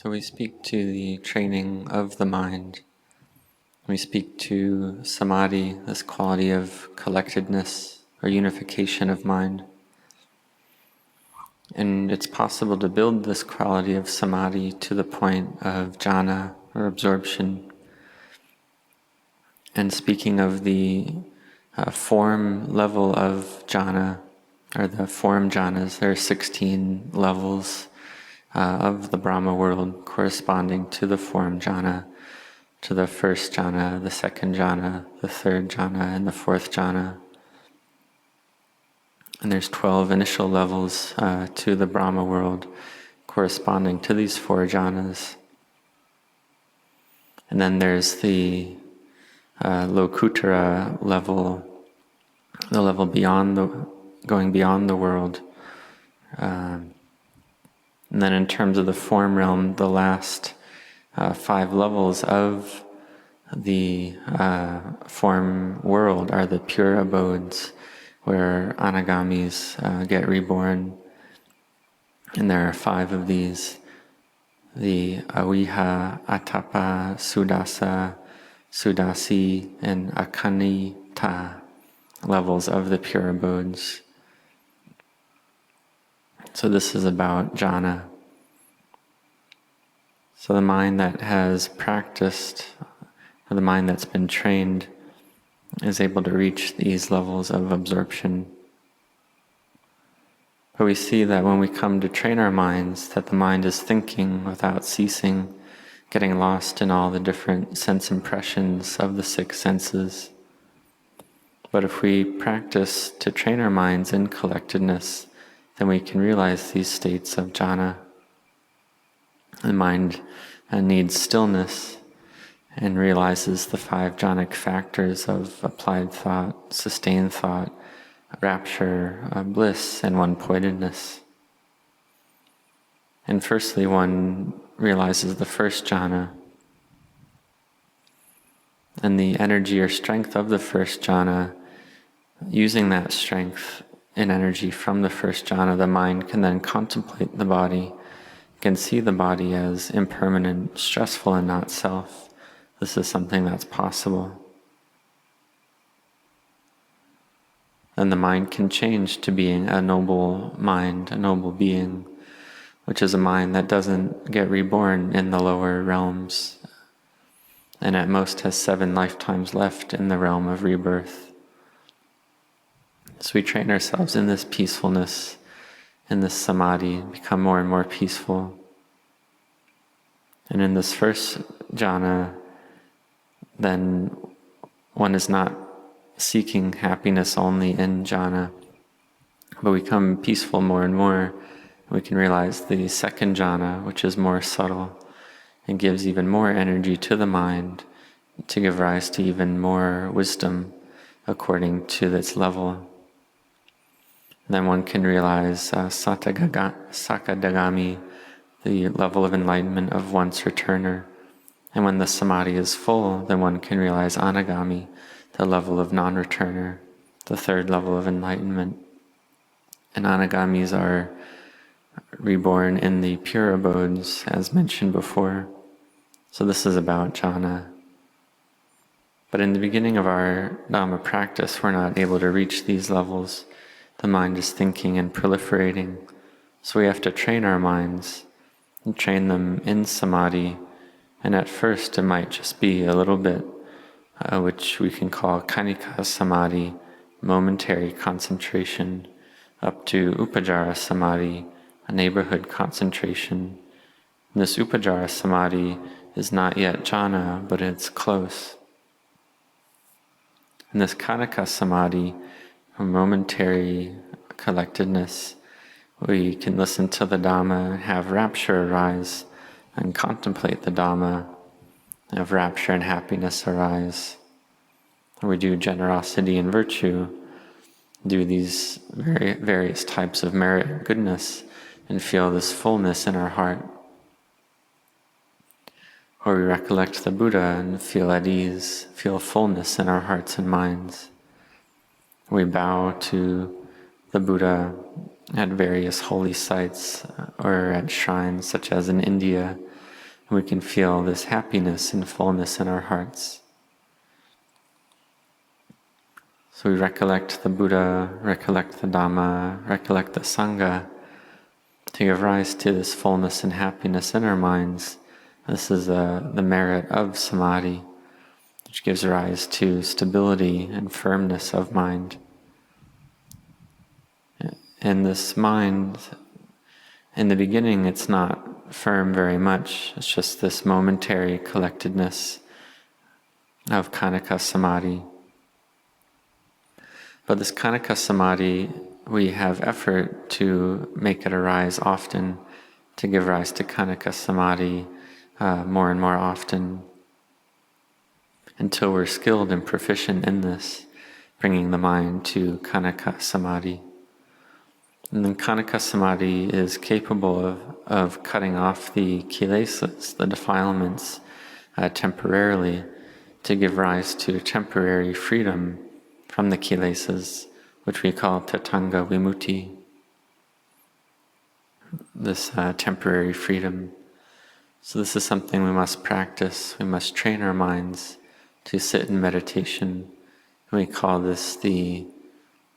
So we speak to the training of the mind. We speak to samadhi, this quality of collectedness or unification of mind. And it's possible to build this quality of samadhi to the point of jhana or absorption. And speaking of the form level of jhana, or the form jhanas, there are 16 levels of the Brahma world corresponding to the form jhana, to the first jhana, the second jhana, the third jhana, and the fourth jhana. And there's 12 initial levels to the Brahma world corresponding to these four jhanas. And then there's the Lokuttara level, the level beyond going beyond the world. And then in terms of the form realm, the last 5 levels of the form world are the Pure Abodes, where anagamis get reborn. And there are 5 of these: the Aviha, Atapa, Sudasa, Sudasi, and Akanita levels of the Pure Abodes. So this is about jhana. So the mind that has practiced, or the mind that's been trained, is able to reach these levels of absorption. But we see that when we come to train our minds, that the mind is thinking without ceasing, getting lost in all the different sense impressions of the 6 senses. But if we practice to train our minds in collectedness, then we can realize these states of jhana. The mind needs stillness and realizes the 5 jhanic factors of applied thought, sustained thought, rapture, bliss, and one-pointedness. And firstly, one realizes the first jhana. And the energy or strength of the first jhana, using that strength and energy from the first jhana, the mind can then contemplate the body, can see the body as impermanent, stressful, and not self. This is something that's possible. And the mind can change to being a noble mind, a noble being, which is a mind that doesn't get reborn in the lower realms, and at most has 7 lifetimes left in the realm of rebirth. So we train ourselves in this peacefulness, in this samadhi, become more and more peaceful. And in this first jhana, then one is not seeking happiness only in jhana, but we become peaceful more and more. We can realize the second jhana, which is more subtle and gives even more energy to the mind to give rise to even more wisdom according to its level. Then one can realize Sakadagami, the level of enlightenment of once returner. And when the samadhi is full, then one can realize Anagami, the level of non-returner, the 3rd level of enlightenment. And Anagamis are reborn in the Pure Abodes, as mentioned before. So this is about jhana. But in the beginning of our Dhamma practice, we're not able to reach these levels. The mind is thinking and proliferating. So we have to train our minds and train them in samadhi. And at first it might just be a little bit, which we can call khanika samadhi, momentary concentration, up to upajjhara samadhi, a neighborhood concentration. And this upajjhara samadhi is not yet jhana, but it's close. And this khanika samadhi, a momentary collectedness, we can listen to the Dhamma, have rapture arise, and contemplate the Dhamma, have rapture and happiness arise. We do generosity and virtue, do these various types of merit and goodness, and feel this fullness in our heart. Or we recollect the Buddha and feel at ease, feel fullness in our hearts and minds. We bow to the Buddha at various holy sites or at shrines such as in India, We can feel this happiness and fullness in our hearts. So we recollect the Buddha, recollect the Dhamma, recollect the Sangha, to give rise to this fullness and happiness in our minds. This is the merit of samadhi, which gives rise to stability and firmness of mind. And this mind, in the beginning, it's not firm very much. It's just this momentary collectedness of Khanika samadhi. But this Khanika samadhi, we have effort to make it arise often, to give rise to Khanika samadhi more and more often, until we're skilled and proficient in this, bringing the mind to Khanika samadhi. And then Khanika samadhi is capable of cutting off the kilesas, the defilements, temporarily, to give rise to temporary freedom from the kilesas, which we call tatanga vimutti, this temporary freedom. So this is something we must practice. We must train our minds to sit in meditation. We call this the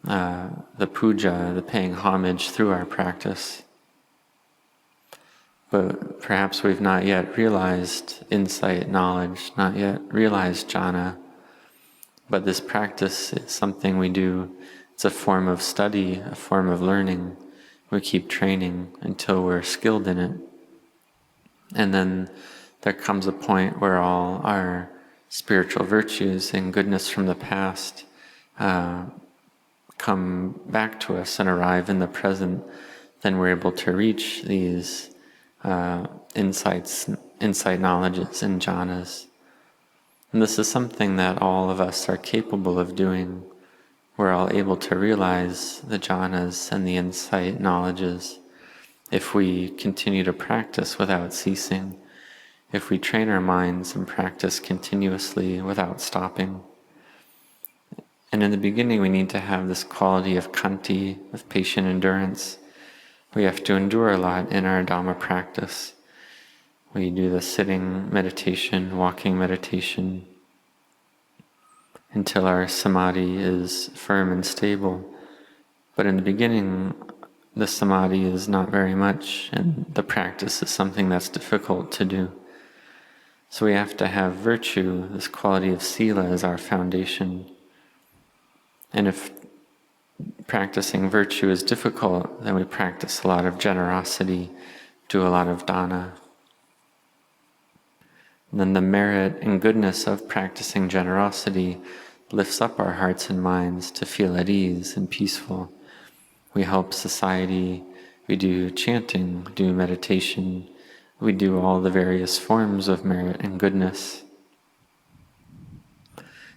puja, the paying homage through our practice. But perhaps we've not yet realized insight, knowledge, not yet realized jhana. But this practice is something we do. It's a form of study, a form of learning. We keep training until we're skilled in it. And then there comes a point where all our spiritual virtues and goodness from the past come back to us and arrive in the present. Then we're able to reach these insight knowledges and jhanas. And this is something that all of us are capable of doing. We're all able to realize the jhanas and the insight knowledges if we continue to practice without ceasing, if we train our minds and practice continuously without stopping. And in the beginning, we need to have this quality of khanti, of patient endurance. We have to endure a lot in our Dhamma practice. We do the sitting meditation, walking meditation, until our samadhi is firm and stable. But in the beginning, the samadhi is not very much, and the practice is something that's difficult to do. So we have to have virtue, this quality of sila, as our foundation. And if practicing virtue is difficult, then we practice a lot of generosity, do a lot of dana. And then the merit and goodness of practicing generosity lifts up our hearts and minds to feel at ease and peaceful. We help society, we do chanting, do meditation, we do all the various forms of merit and goodness.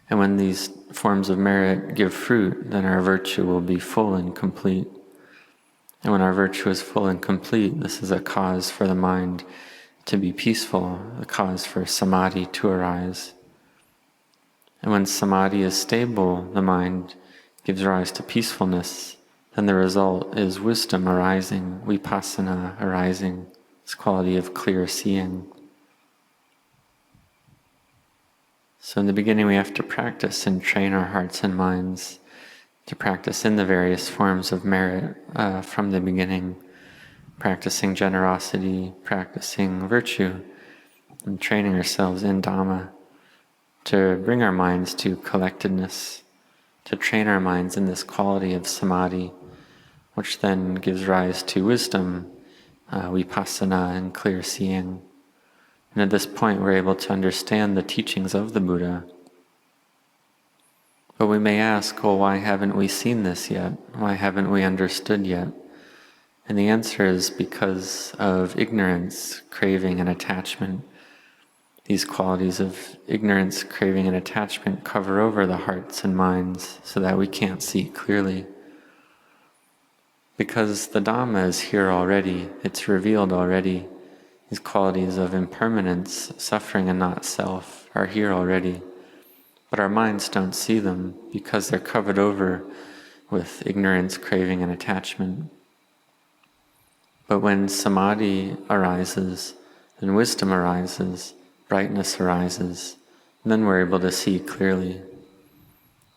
And when these forms of merit give fruit, then our virtue will be full and complete. And when our virtue is full and complete, this is a cause for the mind to be peaceful, a cause for samadhi to arise. And when samadhi is stable, the mind gives rise to peacefulness, then the result is wisdom arising, vipassana arising, this quality of clear seeing. So in the beginning we have to practice and train our hearts and minds to practice in the various forms of merit from the beginning, practicing generosity, practicing virtue, and training ourselves in Dhamma to bring our minds to collectedness, to train our minds in this quality of samadhi, which then gives rise to wisdom, vipassana, and clear seeing. And at this point we're able to understand the teachings of the Buddha. But we may ask, well, why haven't we seen this yet? Why haven't we understood yet? And the answer is because of ignorance, craving, and attachment. These qualities of ignorance, craving, and attachment cover over the hearts and minds so that we can't see clearly. Because the Dhamma is here already, it's revealed already. These qualities of impermanence, suffering, and not self are here already. But our minds don't see them because they're covered over with ignorance, craving, and attachment. But when samadhi arises, then wisdom arises, brightness arises, and then we're able to see clearly.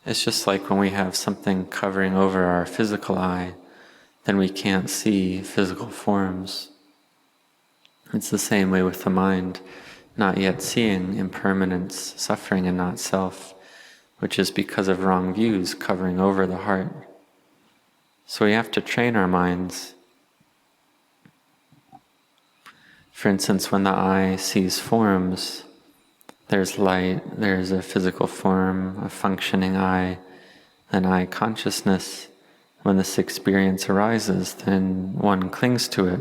It's just like when we have something covering over our physical eye, then we can't see physical forms. It's the same way with the mind, not yet seeing impermanence, suffering, and not self, which is because of wrong views covering over the heart. So we have to train our minds. For instance, when the eye sees forms, there's light, there's a physical form, a functioning eye, an eye consciousness. When this experience arises, then one clings to it.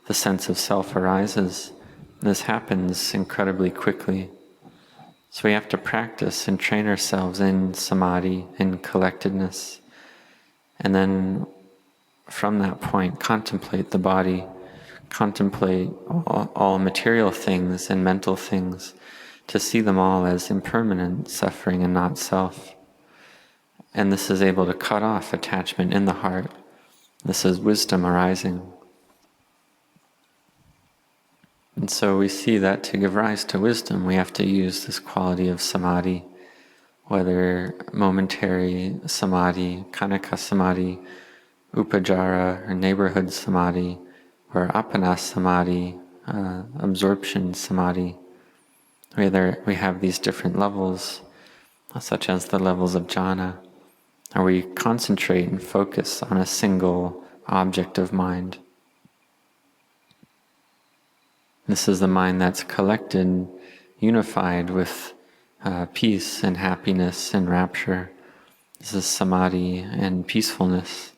The sense of self arises. This happens incredibly quickly. So we have to practice and train ourselves in samadhi, in collectedness. And then from that point, contemplate the body, contemplate all material things and mental things, to see them all as impermanent, suffering, and not self. And this is able to cut off attachment in the heart. This is wisdom arising. And so we see that to give rise to wisdom, we have to use this quality of samadhi, whether momentary samadhi, khanika samadhi, upajara, or neighborhood samadhi, or apana samadhi, absorption samadhi. We have these different levels, such as the levels of jhana, where we concentrate and focus on a single object of mind. This is the mind that's collected, unified with peace and happiness and rapture. This is samadhi and peacefulness.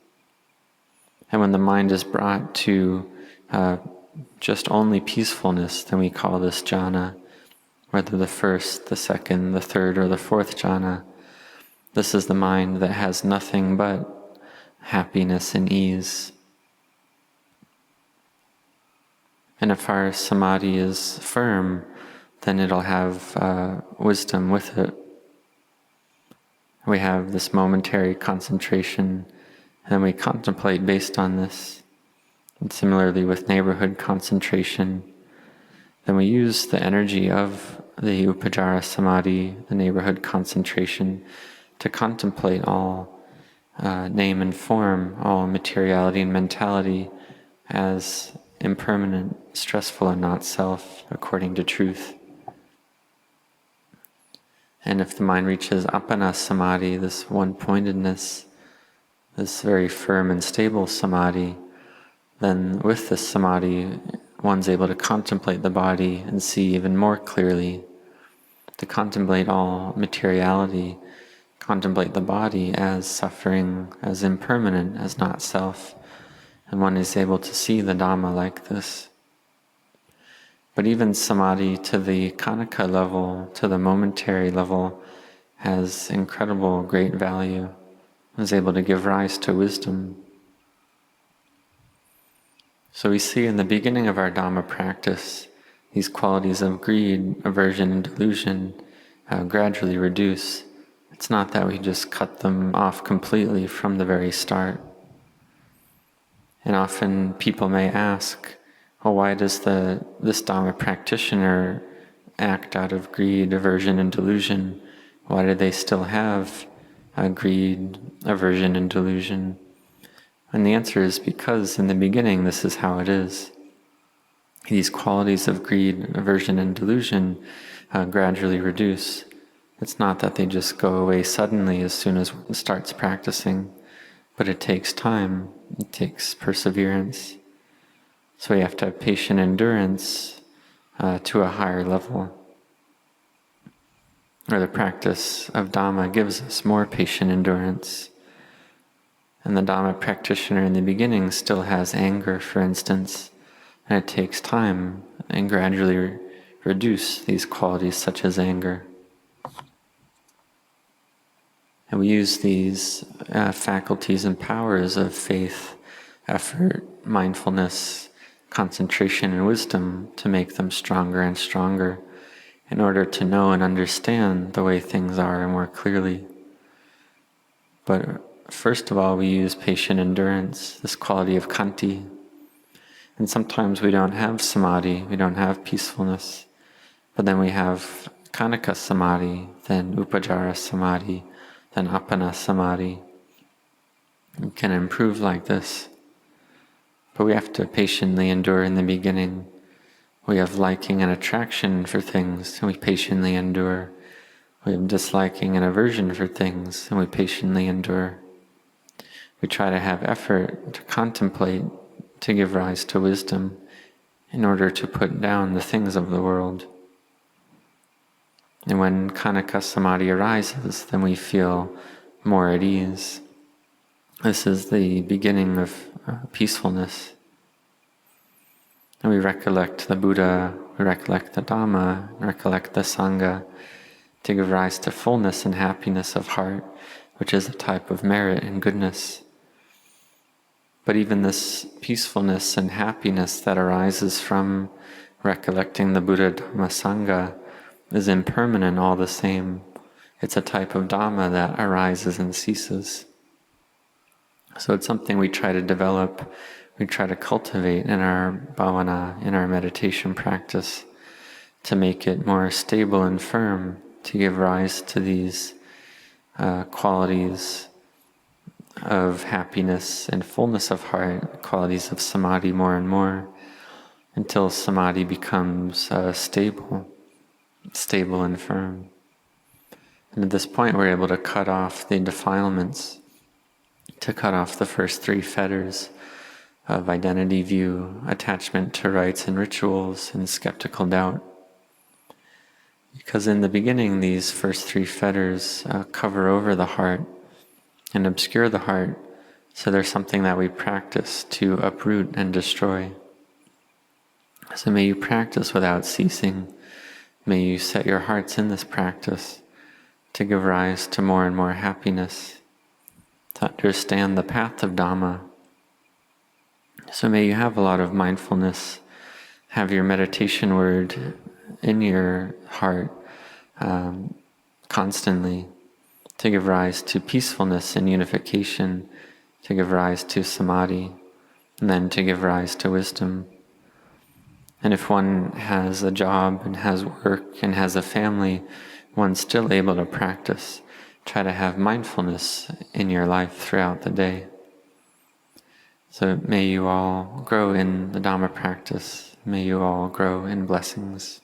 And when the mind is brought to just only peacefulness, then we call this jhana, whether the first, the second, the third, or the fourth jhana. This is the mind that has nothing but happiness and ease. And if our samadhi is firm, then it'll have wisdom with it. We have this momentary concentration, and then we contemplate based on this. And similarly with neighborhood concentration, then we use the energy of the upajara samadhi, the neighborhood concentration, to contemplate all name and form, all materiality and mentality as impermanent, stressful, and not self, according to truth. And if the mind reaches apana samadhi, this one-pointedness, this very firm and stable samadhi, then with this samadhi, one's able to contemplate the body and see even more clearly, to contemplate all materiality, contemplate the body as suffering, as impermanent, as not self. And one is able to see the Dhamma like this. But even samadhi to the khanika level, to the momentary level, has incredible great value, and is able to give rise to wisdom. So we see in the beginning of our Dhamma practice, these qualities of greed, aversion, and delusion gradually reduce. It's not that we just cut them off completely from the very start. And often people may ask, well, why does this Dhamma practitioner act out of greed, aversion, and delusion? Why do they still have greed, aversion, and delusion? And the answer is because in the beginning this is how it is. These qualities of greed, aversion, and delusion gradually reduce. It's not that they just go away suddenly as soon as one starts practicing, but it takes time, it takes perseverance. So we have to have patient endurance to a higher level. Or the practice of Dhamma gives us more patient endurance. And the Dhamma practitioner in the beginning still has anger, for instance, and it takes time and gradually reduce these qualities such as anger. And we use these faculties and powers of faith, effort, mindfulness, concentration, and wisdom to make them stronger and stronger in order to know and understand the way things are more clearly. But first of all, we use patient endurance, this quality of khanti. And sometimes we don't have samadhi, we don't have peacefulness, but then we have khanika samadhi, then upajara samadhi, then appana samadhi. It can improve like this. But we have to patiently endure in the beginning. We have liking and attraction for things, and we patiently endure. We have disliking and aversion for things, and we patiently endure. We try to have effort to contemplate, to give rise to wisdom, in order to put down the things of the world. And when khanika samadhi arises, then we feel more at ease. This is the beginning of peacefulness. And we recollect the Buddha, we recollect the Dhamma, recollect the Sangha, to give rise to fullness and happiness of heart, which is a type of merit and goodness. But even this peacefulness and happiness that arises from recollecting the Buddha, Dhamma, Sangha is impermanent all the same. It's a type of Dhamma that arises and ceases. So it's something we try to develop, we try to cultivate in our bhavana, in our meditation practice, to make it more stable and firm, to give rise to these qualities of happiness and fullness of heart, qualities of samadhi more and more, until samadhi becomes stable and firm. And at this point we're able to cut off the defilements, to cut off the first three fetters of identity view, attachment to rites and rituals, and skeptical doubt. Because in the beginning these first three fetters cover over the heart and obscure the heart, so there's something that we practice to uproot and destroy. So may you practice without ceasing. May you set your hearts in this practice to give rise to more and more happiness, to understand the path of Dhamma. So may you have a lot of mindfulness, have your meditation word in your heart constantly, to give rise to peacefulness and unification, to give rise to samadhi, and then to give rise to wisdom. And if one has a job and has work and has a family, one's still able to practice. Try to have mindfulness in your life throughout the day. So may you all grow in the Dhamma practice. May you all grow in blessings.